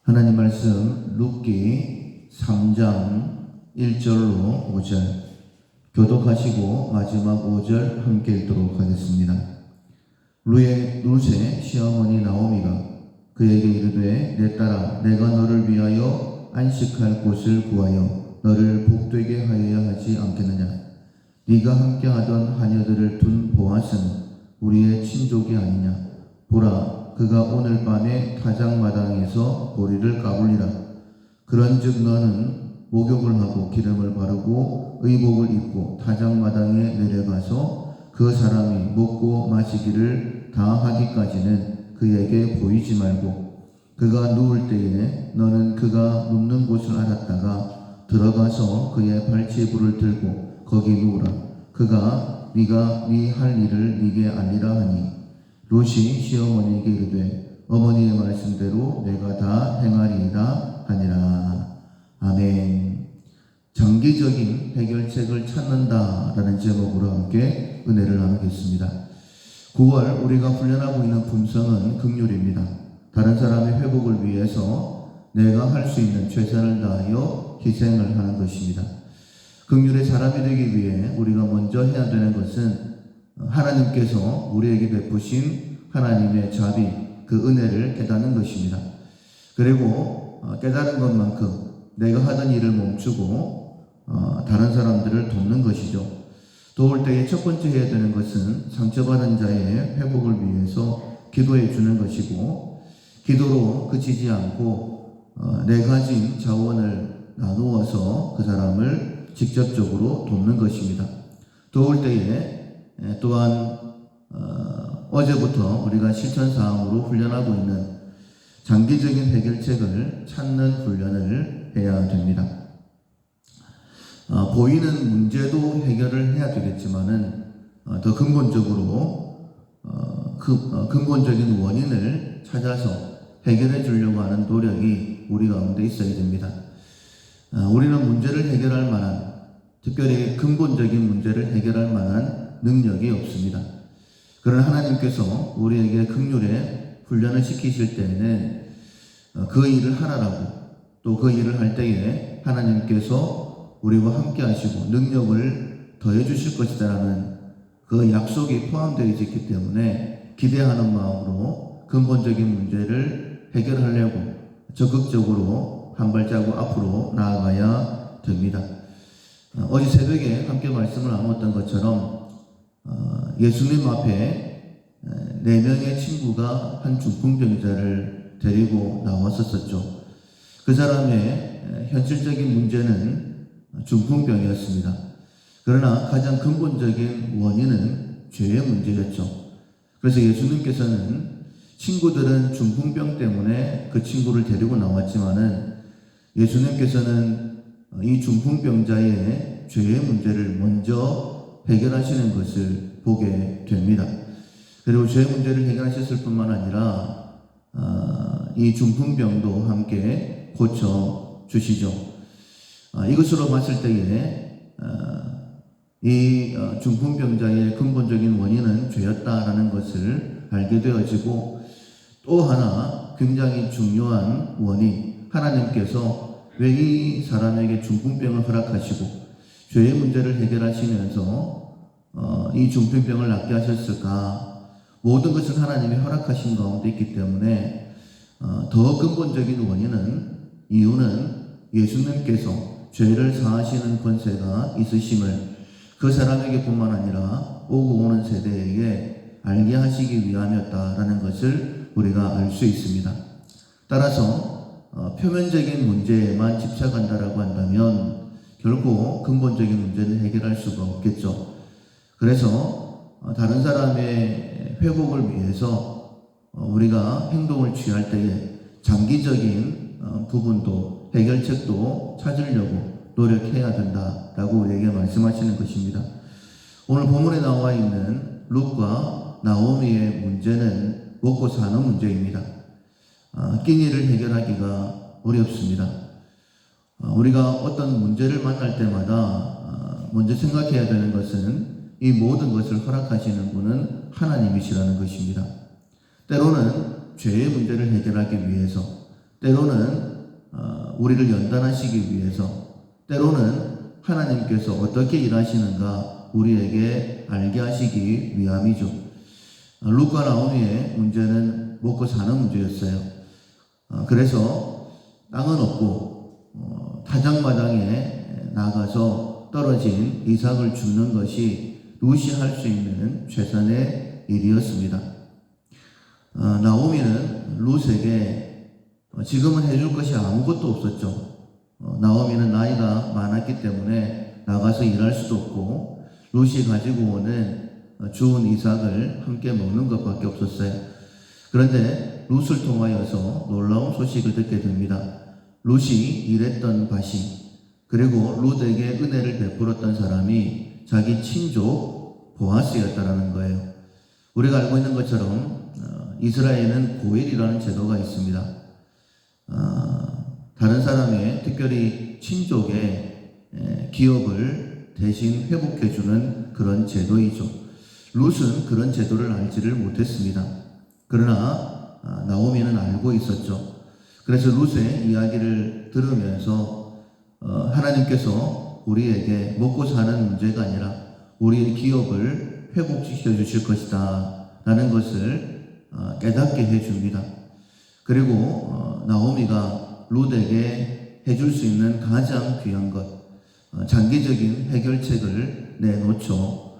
하나님 말씀 룻기 3장 1절로 5절 교독하시고 마지막 5절 함께 읽도록 하겠습니다. 룻의 시어머니 나오미가 그에게 이르되 내 딸아 내가 너를 위하여 안식할 곳을 구하여 너를 복되게 하여야 하지 않겠느냐. 네가 함께하던 하녀들을 둔 보아스는 우리의 친족이 아니냐. 보라 그가 오늘 밤에 타작마당에서 보리를 까불리라. 그런즉 너는 목욕을 하고 기름을 바르고 의복을 입고 타작마당에 내려가서 그 사람이 먹고 마시기를 다 하기까지는 그에게 보이지 말고 그가 누울 때에 너는 그가 눕는 곳을 알았다가 들어가서 그의 발치부를 들고 거기 누우라. 그가 네가 네 할 일을 네게 알리라 하니 룻이 시어머니에게 이르되 어머니의 말씀대로 내가 다 행하리이다 하니라. 아멘. 장기적인 해결책을 찾는다라는 제목으로 함께 은혜를 나누겠습니다. 9월 우리가 훈련하고 있는 품성은 긍휼입니다. 다른 사람의 회복을 위해서 내가 할 수 있는 최선을 다하여 희생을 하는 것입니다. 긍휼의 사람이 되기 위해 우리가 먼저 해야 되는 것은 하나님께서 우리에게 베푸신 하나님의 자비, 그 은혜를 깨닫는 것입니다. 그리고 깨달은 것만큼 내가 하던 일을 멈추고 다른 사람들을 돕는 것이죠. 도울 때에 첫 번째 해야 되는 것은 상처받은 자의 회복을 위해서 기도해 주는 것이고, 기도로 그치지 않고 내 가진 자원을 나누어서 그 사람을 직접적으로 돕는 것입니다. 도울 때에 또한 어제부터 우리가 실천사항으로 훈련하고 있는 장기적인 해결책을 찾는 훈련을 해야 됩니다. 보이는 문제도 해결을 해야 되겠지만은 더 근본적으로 근본적인 원인을 찾아서 해결해 주려고 하는 노력이 우리 가운데 있어야 됩니다. 우리는 문제를 해결할 만한, 특별히 근본적인 문제를 해결할 만한 능력이 없습니다. 그러나 하나님께서 우리에게 긍휼의 훈련을 시키실 때에는 그 일을 하라라고, 또 그 일을 할 때에 하나님께서 우리와 함께 하시고 능력을 더해 주실 것이다라는 그 약속이 포함되어 있기 때문에 기대하는 마음으로 근본적인 문제를 해결하려고 적극적으로 한 발자국 앞으로 나아가야 됩니다. 어제 새벽에 함께 말씀을 나눴던 것처럼 예수님 앞에 4명의 친구가 한 중풍병자를 데리고 나왔었죠. 그 사람의 현실적인 문제는 중풍병이었습니다. 그러나 가장 근본적인 원인은 죄의 문제였죠. 그래서 예수님께서는 친구들은 중풍병 때문에 그 친구를 데리고 나왔지만은 예수님께서는 이 중풍병자의 죄의 문제를 먼저 해결하시는 것을 보게 됩니다. 그리고 죄의 문제를 해결하셨을 뿐만 아니라 이 중풍병도 함께 고쳐주시죠. 이것으로 봤을 때에 이 중풍병자의 근본적인 원인은 죄였다라는 것을 알게 되어지고, 또 하나 굉장히 중요한 원인, 하나님께서 왜 이 사람에게 중풍병을 허락하시고 죄의 문제를 해결하시면서 이 중풍병을 낫게 하셨을까? 모든 것은 하나님이 허락하신 가운데 있기 때문에 더 근본적인 이유는 예수님께서 죄를 사하시는 권세가 있으심을 그 사람에게 뿐만 아니라 오고 오는 세대에게 알게 하시기 위함이었다라는 것을 우리가 알 수 있습니다. 따라서 표면적인 문제에만 집착한다라고 한다면 결코 근본적인 문제는 해결할 수가 없겠죠. 그래서 다른 사람의 회복을 위해서 우리가 행동을 취할 때에 장기적인 부분도 해결책도 찾으려고 노력해야 된다라고 우리에게 말씀하시는 것입니다. 오늘 본문에 나와 있는 룻과 나오미의 문제는 먹고 사는 문제입니다. 끼니를 해결하기가 어렵습니다. 우리가 어떤 문제를 만날 때마다 먼저 생각해야 되는 것은 이 모든 것을 허락하시는 분은 하나님이시라는 것입니다. 때로는 죄의 문제를 해결하기 위해서 때로는 우리를 연단하시기 위해서, 때로는 하나님께서 어떻게 일하시는가 우리에게 알게 하시기 위함이죠. 룻과 나오미의 문제는 먹고 사는 문제였어요. 그래서 땅은 없고 타작마당에 나가서 떨어진 이삭을 줍는 것이 룻이 할 수 있는 최선의 일이었습니다. 나오미는 룻에게 지금은 해줄 것이 아무것도 없었죠. 나오미는 나이가 많았기 때문에 나가서 일할 수도 없고 룻이 가지고 오는 주운 이삭을 함께 먹는 것밖에 없었어요. 그런데 룻을 통하여서 놀라운 소식을 듣게 됩니다. 룻이 일했던 밭이, 그리고 룻에게 은혜를 베풀었던 사람이 자기 친족 보아스였다라는 거예요. 우리가 알고 있는 것처럼 이스라엘에는 고엘이라는 제도가 있습니다. 다른 사람의, 특별히 친족의 기업을 대신 회복해주는 그런 제도이죠. 룻은 그런 제도를 알지를 못했습니다. 그러나 나오미는 알고 있었죠. 그래서 룻의 이야기를 들으면서 하나님께서 우리에게 먹고 사는 문제가 아니라 우리의 기업을 회복시켜 주실 것이다 라는 것을 깨닫게 해줍니다. 그리고 나오미가 룻에게 해줄 수 있는 가장 귀한 것, 장기적인 해결책을 내놓죠.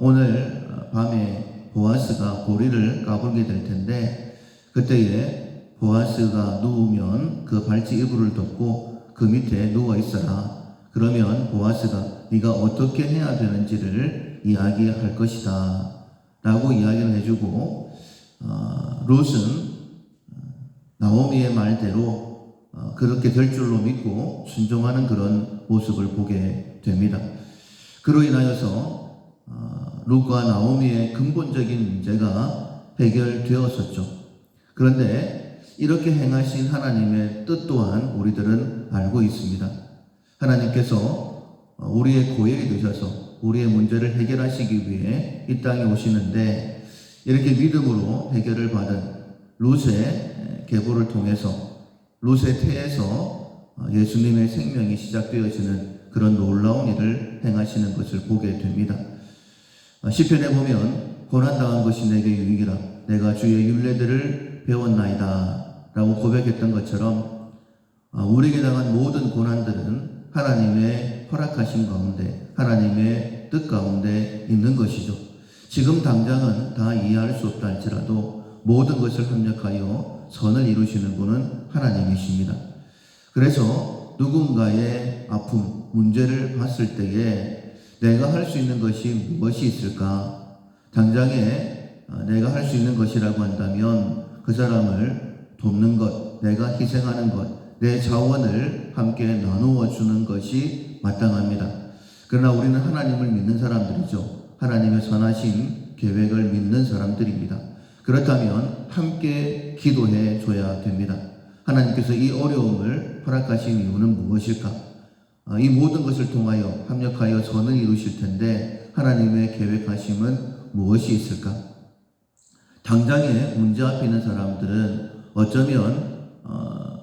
오늘 밤에 보아스가 보리를 까불게 될 텐데, 그때에 보아스가 누우면 그 발치 이불을 덮고 그 밑에 누워 있어라. 그러면 보아스가 네가 어떻게 해야 되는지를 이야기할 것이다 라고 이야기를 해주고, 룻은 나오미의 말대로 그렇게 될 줄로 믿고 순종하는 그런 모습을 보게 됩니다. 그로 인하여서 룻과 나오미의 근본적인 문제가 해결되었었죠. 그런데 이렇게 행하신 하나님의 뜻 또한 우리들은 알고 있습니다. 하나님께서 우리의 고엘이 되셔서 우리의 문제를 해결하시기 위해 이 땅에 오시는데, 이렇게 믿음으로 해결을 받은 룻의 계보를 통해서, 룻의 태에서 예수님의 생명이 시작되어지는 그런 놀라운 일을 행하시는 것을 보게 됩니다. 시편에 보면 고난당한 것이 내게 유익이라 내가 주의 율례들을 배웠나이다 라고 고백했던 것처럼, 우리에게 당한 모든 고난들은 하나님의 허락하신 가운데, 하나님의 뜻 가운데 있는 것이죠. 지금 당장은 다 이해할 수 없다 할지라도 모든 것을 협력하여 선을 이루시는 분은 하나님이십니다. 그래서 누군가의 아픔, 문제를 봤을 때에 내가 할 수 있는 것이 무엇이 있을까? 당장에 내가 할 수 있는 것이라고 한다면 그 사람을 돕는 것, 내가 희생하는 것, 내 자원을 함께 나누어 주는 것이 마땅합니다. 그러나 우리는 하나님을 믿는 사람들이죠. 하나님의 선하신 계획을 믿는 사람들입니다. 그렇다면 함께 기도해 줘야 됩니다. 하나님께서 이 어려움을 허락하신 이유는 무엇일까? 이 모든 것을 통하여 합력하여 선을 이루실 텐데 하나님의 계획하심은 무엇이 있을까? 당장에 문제 앞에 있는 사람들은 어쩌면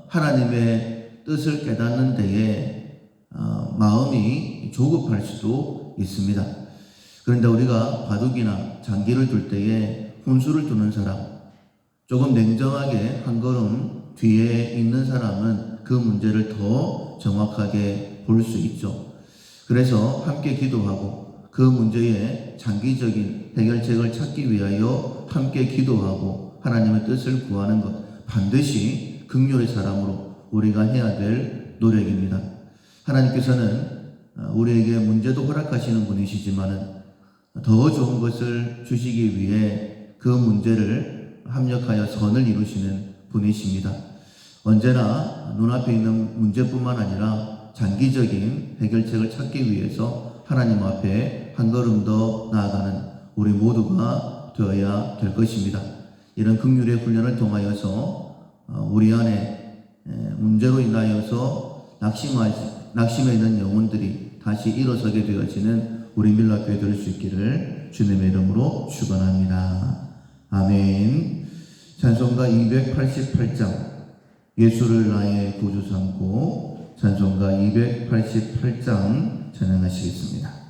하나님의 뜻을 깨닫는 데에 마음이 조급할 수도 있습니다. 그런데 우리가 바둑이나 장기를 둘 때에 훈수를 두는 사람, 조금 냉정하게 한 걸음 뒤에 있는 사람은 그 문제를 더 정확하게 볼 수 있죠. 그래서 함께 기도하고 그 문제의 장기적인 해결책을 찾기 위하여 함께 기도하고 하나님의 뜻을 구하는 것, 반드시 긍휼의 사람으로 우리가 해야 될 노력입니다. 하나님께서는 우리에게 문제도 허락하시는 분이시지만 더 좋은 것을 주시기 위해 그 문제를 합력하여 선을 이루시는 분이십니다. 언제나 눈앞에 있는 문제뿐만 아니라 장기적인 해결책을 찾기 위해서 하나님 앞에 한 걸음 더 나아가는 우리 모두가 되어야 될 것입니다. 이런 긍휼의 훈련을 통하여서 우리 안에 문제로 인하여서 낙심해 있는 영혼들이 다시 일어서게 되어지는 우리 밀라교회 될 수 있기를 주님의 이름으로 축원합니다. 아멘. 찬송가 288장 예수를 나의 구주 삼고 찬송가 288장 찬양하시겠습니다.